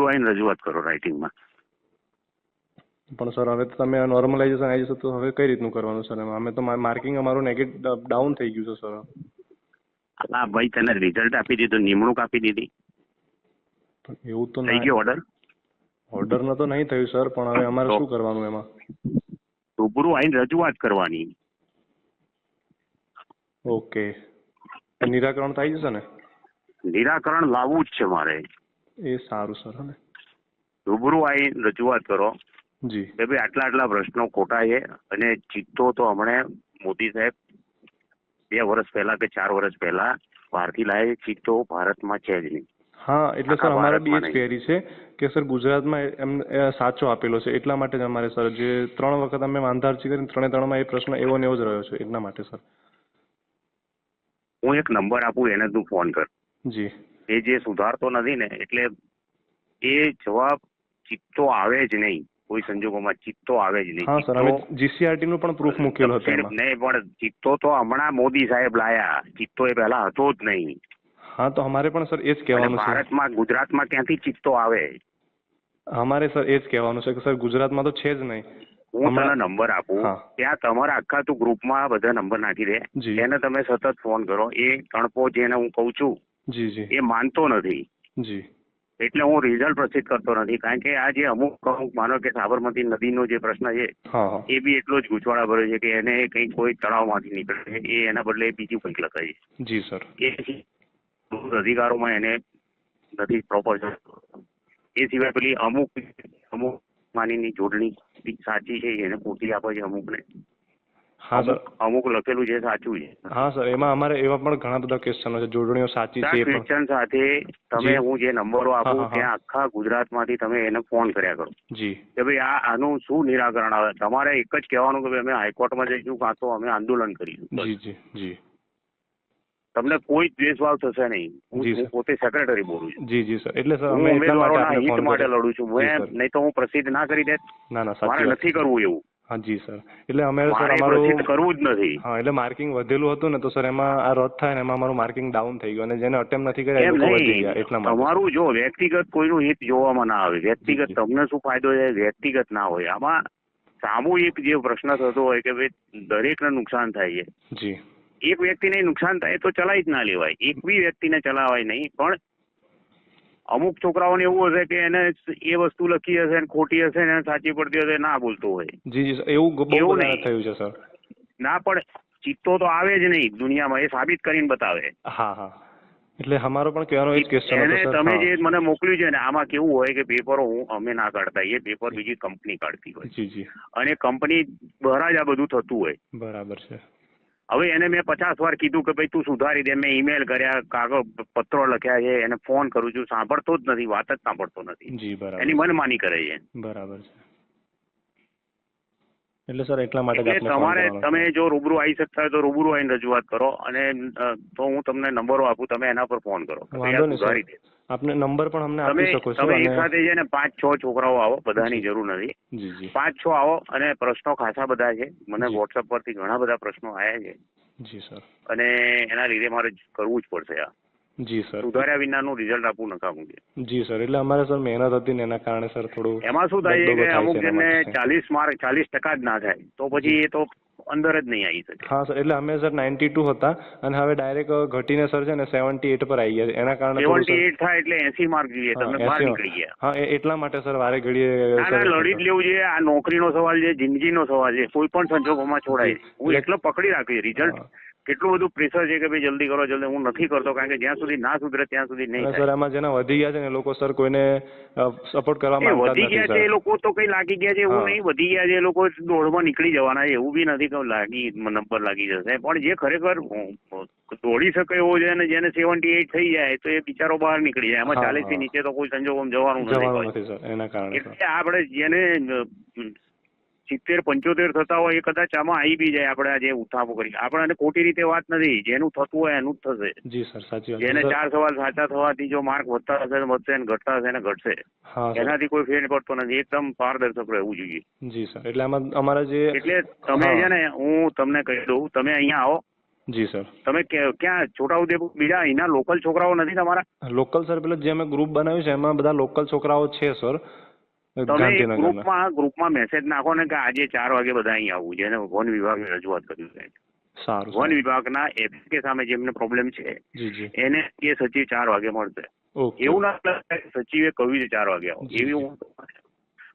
રૂબરૂ આવીને રજૂઆત કરો રાઇટિંગમાં. પણ સર હવે તો તમે નોર્મલાઇઝેશન આવી જશે તો હવે કઈ રીતનું કરવાનું સર? અમે તો માર્કિંગ અમારું ડાઉન થઈ ગયું છે સર. હા ભાઈ, તને રિઝલ્ટ આપી દીધું, નિમણૂક આપી દીધી, એવું તો થઈ ગયો ઓર્ડર? ઓર્ડર ન તો નહીં થયું સર, પણ હવે અમારે શું કરવાનું એમાં? રૂબરૂ આવીને રજૂઆત કરવાની. ઓકે, નિરાકરણ થઈ જશે ને? નિરાકરણ લાવવું જ છે મારે. એ સારું સર. હવે રૂબરૂ આવીને રજૂઆત કરો જી કે ભાઈ આટલા પ્રશ્નો ખોટા છે, અને ચિત્તો તો હમણાં મોદી સાહેબ 2 વર્ષ પહેલા કે 4 વર્ષ પહેલા બહારથી લાવે ચિત્તો ભારતમાં છે જ નહીં. હા, એટલે સર અમારે બી એ જ ક્વેરી છે કે સર ગુજરાતમાં એમ સાચો આપેલો છે, એટલા માટે જ અમારે સર જે 3 વખત અમે વાંધા અરજી કરીને 3-3માં એ પ્રશ્ન એવો ને એવો જ રહ્યો છે, એટલા માટે સર. હું એક નંબર આપું, એને તું ફોન કર. જી. એ જે સુધારતો નથી ને, એટલે એ જવાબ ચિત્તો આવે જ નહીં, કોઈ સંજોગોમાં ચિત્તો આવે જ નહીં. હા સર, અમે જીસીઆરટી નું પણ પ્રૂફ મૂકેલો હતો એમાં. નહીં, પણ ચિત્તો તો હમણાં મોદી સાહેબ લાયા, ચિત્તો એ પહેલા હતો જ નહીં. હા, તો અમારે પણ સર એ જ કહેવાનું છે. ભારતમાં ગુજરાતમાં ક્યાંથી ચિત્તો આવે? અમારે સર એ જ કહેવાનું છે કે સર ગુજરાતમાં તો છે જ નહીં. હું તને નંબર આપું, ત્યાં તમારા આખા તું ગ્રુપમાં બધા નંબર નાખી દે, એને તમે સતત ફોન કરો. એ તણપો જેને હું કહું છું એ માનતો નથી. જી. એટલે હું રિઝલ્ટ પ્રસિદ્ધ કરતો નથી, કારણ કે આ જે અમુક માનો કે સાબરમતી નદીનો જે પ્રશ્ન છે એ બી એટલો જ ગૂંચવાડા ભર્યો છે કે એને કઈ કોઈ તળાવમાંથી નીકળે, એ એના બદલે બીજું કંઈક લખાય છે. જી સર. એ અધિકારોમાં એને નથી પ્રોપર. એ સિવાય પેલી અમુક માનીની જોડણી સાચી છે, એને ખોટી આપે છે અમુકને. હા સર, અમુક લખેલું છે સાચું છે. હા સર, એમાં અમારે એવા પણ ઘણા બધા ક્વેશ્ચનો છે, જોડણીઓ સાચી છે. ક્વેશ્ચન સાથે તમે હું જે નંબરો આપું ત્યાં આખા ગુજરાતમાંથી તમે એને ફોન કર્યા કરો જી કે ભાઈ આનું શું નિરાકરણ આવે. તમારે એક જ કહેવાનું કે ભાઈ અમે હાઈકોર્ટમાં જઈશું, કાં તો અમે આંદોલન કરીશું. જી જી જી. તમને કોઈ દ્વેષભાવ થશે નહીં. હું પોતે સેક્રેટરી બોલું છું. જી જી સર. એટલે સર હું ઉમેદવારોના હિત માટે લડું છું. નહીં તો હું પ્રસિદ્ધ ના કરી દે. ના મારે નથી કરવું એવું. હા જી સર. એટલે અમે સર અમારું કરવું જ નથી. હા, એટલે માર્કિંગ વધેલું હતું ને તો સર એમાં આ રદ થાય ને એમાં અમારું માર્કિંગ ડાઉન થઈ ગયું, અને જેને અટેમ્પ નથી કર્યા એ લોકો વધી ગયા. એટલા માટે તમારું જો વ્યક્તિગત કોઈનું હિત જોવામાં ના આવે, વ્યક્તિગત તમને શું ફાયદો છે વ્યક્તિગત ના હોય. આમાં સામૂહિક જે પ્રશ્ન થતો હોય કે ભાઈ દરેકને નુકસાન થાય છે. જી. એક વ્યક્તિને નુકસાન થાય તો ચલાવી જ ના લેવાય, એક બી વ્યક્તિને ચલાવાય નહીં. પણ અમુક છોકરાઓને એવું હશે કે એને એ વસ્તુ લખી હશે ને ખોટી હશે ને સાચી પડતી હશે, ના બોલતો હોય. જી જી, એવું નહીં થયું છે સર. ના, પણ ચિત્તો તો આવે જ નહીં દુનિયામાં, એ સાબિત કરીને બતાવે. હા હા, એટલે અમારો પણ કહેવાનો એ જ ક્વેશ્ચન હતો સર. તમે જે મને મોકલ્યું છે ને, આમાં કેવું હોય કે પેપરો અમે ના કાઢતા, એ પેપર બીજી કંપની કાઢતી હોય. જી જી. અને કંપની દ્વારા જ આ બધું થતું હોય. બરાબર છે. હવે એને મેં 50 વાર કીધું કે ભાઈ તું સુધારી દે, મેં ઈમેલ કર્યા, કાગળ પત્રો લખ્યા છે, એને ફોન કરું છું, સાંભળતો જ નથી, વાત જ સાંભળતો નથી. જી બરાબર. એની મનમાની કરે છે. બરાબર છે. એટલે સર એટલા માટે તમારે તમે જો રૂબરૂ આવી શકતા હોય તો રૂબરૂ આવીને રજૂઆત કરો, અને તો હું તમને નંબરો આપું, તમે એના પર ફોન કરો. સુધારી દે. આપને નંબર પણ અમને આપી શકો છો. તમે એક સાથે છે ને 5-6 છોકરાઓ આવો, બધાની જરૂર નથી. 5-6 આવો, અને પ્રશ્નો ખાસા બધા છે. મને વોટ્સઅપ પરથી ઘણા બધા પ્રશ્નો આવ્યા છે. જી સર. અને એના લીધે મારે કરવું જ પડશે આ. જી સર. સુધાર્યા વિનાનું રિઝલ્ટ આપવું નકામું છે. જી સર. એટલે અમારે સર મહેનત હતી ને એના કારણે સર થોડું એમાં શું થાય છે કે અમુક જણને 40% જ ના થાય તો પછી એ તો અંદર જ નહીં આવી શકે. હા સર, એટલે અમે સર 92 હતા અને હવે ડાયરેક્ટ ઘટીને સર છે ને 78 પર આવી ગયા. એના કારણે 78 થાય એટલે 80 માર્ક જોઈએ, તમે બહાર નીકળી ગયા. હા, એટલા માટે સર વારે ઘડીએ લડી જ લેવું જોઈએ. આ નોકરીનો સવાલ છે, જિંદગીનો સવાલ છે, કોઈ પણ સંજોગોમાં છોડાય. હું એટલો પકડી રાખ્યું રિઝલ્ટ. કેટલું બધું પ્રેશર છે કે ભાઈ જલ્દી કરો જલ્દી, હું નથી કરતો, કારણ કે જ્યાં સુધી ના સુધરે ત્યાં સુધી નહીં થાય. સર એમાં જેના વધી ગયા છે ને લોકો સર કોઈને સપોર્ટ કરવા માંગતા નથી. વધી ગયા છે એ લોકો તો કઈ લાગી ગયા છે એવું નહીં, વધી ગયા છે એ લોકો દોડમાં નીકળી જવાના છે એવું બી નથી કે નંબર લાગી જશે. પણ જે ખરેખર દોડી શકે એવો છે અને જેને 78 થઈ જાય તો એ બિચારો બહાર નીકળી જાય. એમાં 40 થી નીચે તો કોઈ સંજોગોમાં જવાનું નથી સર. એના કારણે એટલે આપણે જેને 70-75 થતા હોય એ કદાચ આમાં આવી બી જાય. આપણે આજે ઉઠાવો કરી આપણે ખોટી રીતે વાત નથી, જેનું થતું હોય એનું જ થશે. જી સર, સાચી વાત. જેને 4 સવાલ સાચા થવાથી જો માર્ક વધતા હશે વધશે ને ઘટતા હશે ને ઘટશે, એનાથી કોઈ ફેર પડતો નથી. એકદમ પારદર્શક રહેવું જોઈએ. જી સર. એટલે અમારા જે એટલે તમે છે ને હું તમને કહી દઉં, તમે અહીંયા આવો, જી સર. તમે ક્યાં છોટાઉદેપુર બીજા અહીંના લોકલ છોકરાઓ નથી તમારા? લોકલ સર પેલા જે અમે ગ્રુપ બનાવ્યું છે એમાં બધા લોકલ છોકરાઓ છે સર, તમે ગાંધીનગરના. ગ્રુપમાં મેસેજ નાખો ને કે આજે 4 વાગે બધા અહીં આવવું છે અને વન વિભાગે રજૂઆત કરી છે. સારું. વન વિભાગના એફકે સામે જેમને પ્રોબ્લેમ છે જી જી. એને એ સચિવ 4 વાગે મળશે. ઓકે. એવું ના સચિવે કહ્યું છે 4 વાગે આવો એવી હું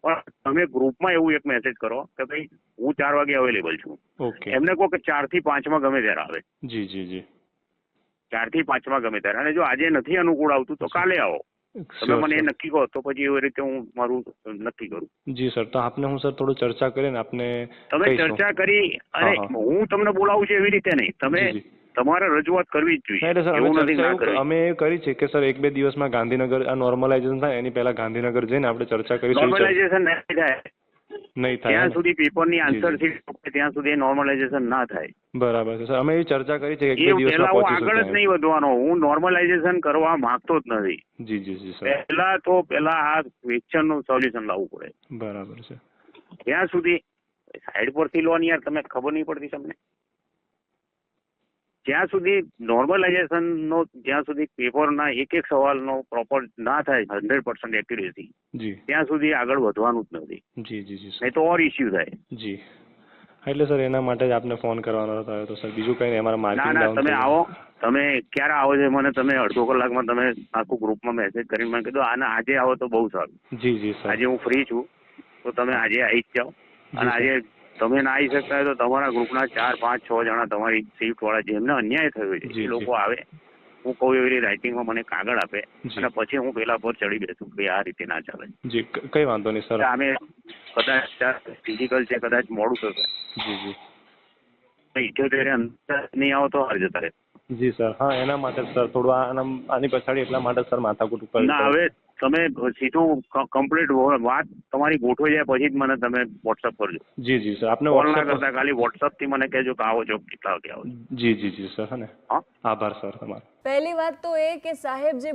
પણ તમે ગ્રુપમાં એવું એક મેસેજ કરો કે ભાઈ હું 4 વાગે અવેલેબલ છું. ઓકે. એમને કહો કે 4 થી 5 માં ગમે ત્યારે આવે. જી જી જી. 4 થી 5 માં ગમે ત્યારે, અને જો આજે નથી અનુકૂળ આવતું તો કાલે આવો. તમે મને એ નક્કી કહો તો પછી એવી રીતે હું મારું નક્કી કરું. જી સર. તો આપને હું સર થોડું ચર્ચા કરીને આપને તમે ચર્ચા કરી અને હું તમને બોલાવું છું એવી રીતે નહીં, તમે તમારે રજૂઆત કરવી જ જોઈએ. એવું નથી ના કરવી. અમે કરી છે કે સર 1-2 દિવસમાં ગાંધીનગર આ નોર્મલાઇઝેશન થાય એની પહેલા ગાંધીનગર જઈને આપણે ચર્ચા કરીશું. નોર્મલાઇઝેશન નહીં થાય ત્યાં સુધી પેપરની આન્સર શીટ ત્યાં સુધી નોર્મલાઇઝેશન ના થાય. બરાબર છે સર. અમે એ ચર્ચા કરી છે કે 1-2 દિવસમાં હું આગળ જ નહીં વધવાનો. હું નોર્મલાઇઝેશન કરવા માંગતો જ નથી. જી જી જી સર. પહેલા આ ક્વેશ્ચનનું સોલ્યુશન લાવવું પડે. બરાબર છે. ત્યાં સુધી સાઈડ પરથી લો ને યાર, તમે ખબર નહીં પડતી તમને. જ્યાં સુધી નોર્મલાઇઝેશન નો, જ્યાં સુધી પેપરના એક સવાલનો પ્રોપર ના થાય 100% એક્યુરેસી, ત્યાં સુધી આગળ વધવાનું જ નથી. જી જી જી. નહીં તો ઓર ઇસ્યુ થાય. જી. એટલે સર એના માટે જ આપને ફોન કરવાનો હતો. તો સર બીજું કઈ નહીં, અમારા માર્કિંગ ના તમે આવો. તમે ક્યારે આવો છો મને તમે અડધો કલાકમાં તમે આખું ગ્રુપમાં મેસેજ કરીને મને કીધું આના આજે આવો તો બહુ સારું. જી જી સર. આજે હું ફ્રી છું તો તમે આજે આવી જ જાઓ. અને આજે તમે ના આવી શકતા હોય તો તમારા ગ્રુપના 4, 5, 6 જણા તમારી શિફ્ટ વાળા જેમને અન્યાય થયો છે એ લોકો આવે. હું કહું એવી રીતે રાઇટિંગમાં મને કાગળ આપે અને પછી હું પેલા પર ચડી બેસું કે આ રીતે ના ચાલે. જી કઈ વાંધો નહીં સર. અમે કદાચ ફિઝિકલ છે, કદાચ મોડું થશે. જી જી. 78 અંદર નહીં આવો તો હાર જતા રહે. જી સર. હા એના માટે સર થોડું આની પછાડી એટલા માટે સર માથાકૂટ ઉપર. ના હવે તમે સીધું કમ્પ્લીટ વાત તમારી ગોઠવાઈ જાય પછી જ મને તમે વોટ્સઅપ કરજો. જી જી સર. આપને કોલ ના કરતા ખાલી વોટ્સઅપ થી મને કહેજો કે આવો છો, કેટલા વાગે આવો. જી જી જી સર. હા ને. આભાર સર તમારો. પહેલી વાત તો એ કે સાહેબ જે